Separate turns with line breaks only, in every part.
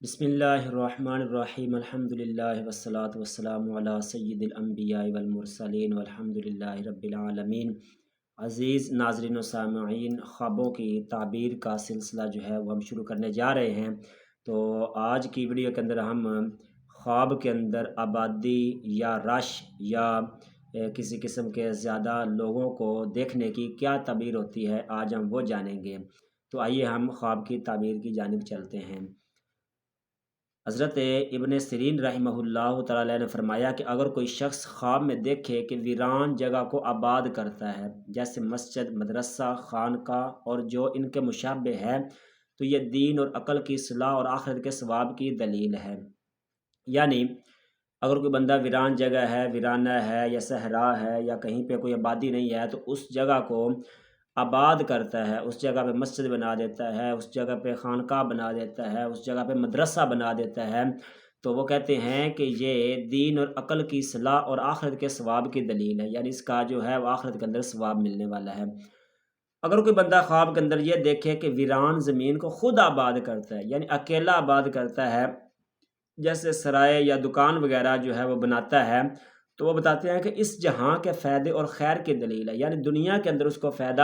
بسم اللہ الرحمن الرحیم الحمدللہ والصلاة والسلام علی سید الانبیاء والمرسلین والحمدللہ رب العالمین۔ عزیز ناظرین و سامعین، خوابوں کی تعبیر کا سلسلہ جو ہے وہ ہم شروع کرنے جا رہے ہیں۔ تو آج کی ویڈیو کے اندر ہم خواب کے اندر آبادی یا رش یا کسی قسم کے زیادہ لوگوں کو دیکھنے کی کیا تعبیر ہوتی ہے، آج ہم وہ جانیں گے۔ تو آئیے ہم خواب کی تعبیر کی جانب چلتے ہیں۔ حضرت ابن سیرین رحمہ اللہ تعالی نے فرمایا کہ اگر کوئی شخص خواب میں دیکھے کہ ویران جگہ کو آباد کرتا ہے، جیسے مسجد، مدرسہ، خانقاہ اور جو ان کے مشابہ ہے، تو یہ دین اور عقل کی اصلاح اور آخرت کے ثواب کی دلیل ہے۔ یعنی اگر کوئی بندہ ویران جگہ ہے، ویرانہ ہے یا صحرا ہے یا کہیں پہ کوئی آبادی نہیں ہے، تو اس جگہ کو آباد کرتا ہے، اس جگہ پہ مسجد بنا دیتا ہے، اس جگہ پہ خانقاہ بنا دیتا ہے، اس جگہ پہ مدرسہ بنا دیتا ہے، تو وہ کہتے ہیں کہ یہ دین اور عقل کی اصلاح اور آخرت کے ثواب کی دلیل ہے، یعنی اس کا جو ہے وہ آخرت کے اندر ثواب ملنے والا ہے۔ اگر کوئی بندہ خواب کے اندر یہ دیکھے کہ ویران زمین کو خود آباد کرتا ہے، یعنی اکیلا آباد کرتا ہے، جیسے سرائے یا دکان وغیرہ جو ہے وہ بناتا ہے، تو وہ بتاتے ہیں کہ اس جہاں کے فائدے اور خیر کی دلیل ہے، یعنی دنیا کے اندر اس کو فائدہ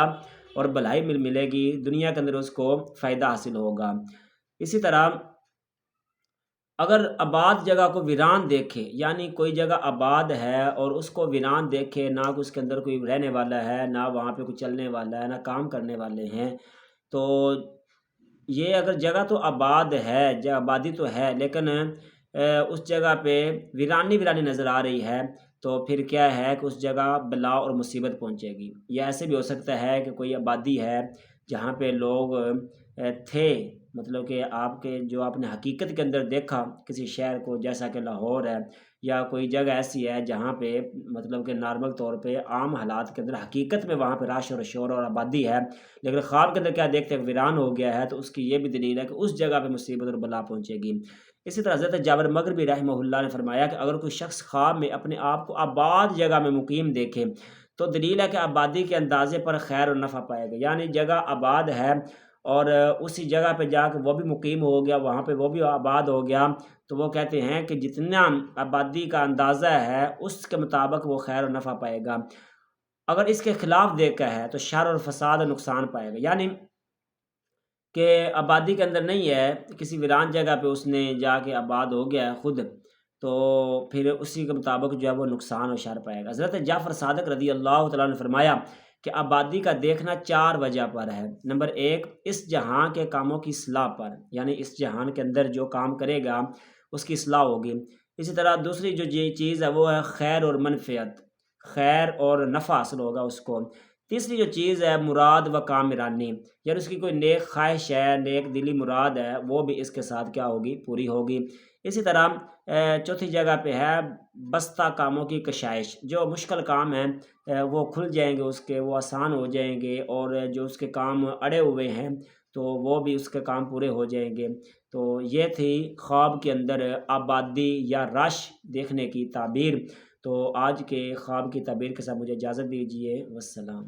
اور بھلائی ملے گی، دنیا کے اندر اس کو فائدہ حاصل ہوگا۔ اسی طرح اگر آباد جگہ کو ویران دیکھے، یعنی کوئی جگہ آباد ہے اور اس کو ویران دیکھے، نہ اس کے اندر کوئی رہنے والا ہے، نہ وہاں پہ کوئی چلنے والا ہے، نہ کام کرنے والے ہیں، تو یہ اگر جگہ تو آباد ہے، آبادی تو ہے، لیکن اس جگہ پہ ویرانی ویرانی نظر آ رہی ہے، تو پھر کیا ہے کہ اس جگہ بلا اور مصیبت پہنچے گی۔ یا ایسے بھی ہو سکتا ہے کہ کوئی آبادی ہے جہاں پہ لوگ تھے، مطلب کہ آپ کے جو آپ نے حقیقت کے اندر دیکھا کسی شہر کو، جیسا کہ لاہور ہے، یا کوئی جگہ ایسی ہے جہاں پہ مطلب کہ نارمل طور پہ عام حالات کے اندر حقیقت میں وہاں پہ رش اور شور اور آبادی ہے، لیکن خواب کے اندر کیا دیکھتے ہیں ویران ہو گیا ہے، تو اس کی یہ بھی دلیل ہے کہ اس جگہ پہ مصیبت اور بلا پہنچے گی۔ اسی طرح حضرت جابر مغربی رحمہ اللہ نے فرمایا کہ اگر کوئی شخص خواب میں اپنے آپ کو آباد جگہ میں مقیم دیکھے، تو دلیل ہے کہ آبادی کے اندازے پر خیر اور نفع پائے گا، یعنی جگہ آباد ہے اور اسی جگہ پہ جا کے وہ بھی مقیم ہو گیا، وہاں پہ وہ بھی آباد ہو گیا، تو وہ کہتے ہیں کہ جتنا آبادی کا اندازہ ہے اس کے مطابق وہ خیر و نفع پائے گا۔ اگر اس کے خلاف دیکھا ہے تو شر اور فساد اور نقصان پائے گا، یعنی کہ آبادی کے اندر نہیں ہے، کسی ویران جگہ پہ اس نے جا کے آباد ہو گیا ہے خود، تو پھر اسی کے مطابق جو ہے وہ نقصان اور شر پائے گا۔ حضرت جعفر صادق رضی اللہ تعالیٰ نے فرمایا کہ آبادی کا دیکھنا 4 وجہ پر ہے۔ نمبر 1، اس جہاں کے کاموں کی اصلاح پر، یعنی اس جہان کے اندر جو کام کرے گا اس کی اصلاح ہوگی۔ اسی طرح دوسری جو چیز ہے وہ ہے خیر اور منفعت، خیر اور نفع حاصل ہوگا اس کو۔ تیسری جو چیز ہے مراد و کامرانی، یعنی اس کی کوئی نیک خواہش ہے، نیک دلی مراد ہے، وہ بھی اس کے ساتھ کیا ہوگی، پوری ہوگی۔ اسی طرح چوتھی جگہ پہ ہے بستہ کاموں کی کشائش، جو مشکل کام ہیں وہ کھل جائیں گے، اس کے وہ آسان ہو جائیں گے، اور جو اس کے کام اڑے ہوئے ہیں تو وہ بھی اس کے کام پورے ہو جائیں گے۔ تو یہ تھی خواب کے اندر آبادی یا رش دیکھنے کی تعبیر۔ تو آج کے خواب کی تعبیر کے ساتھ مجھے اجازت دیجیے، والسلام۔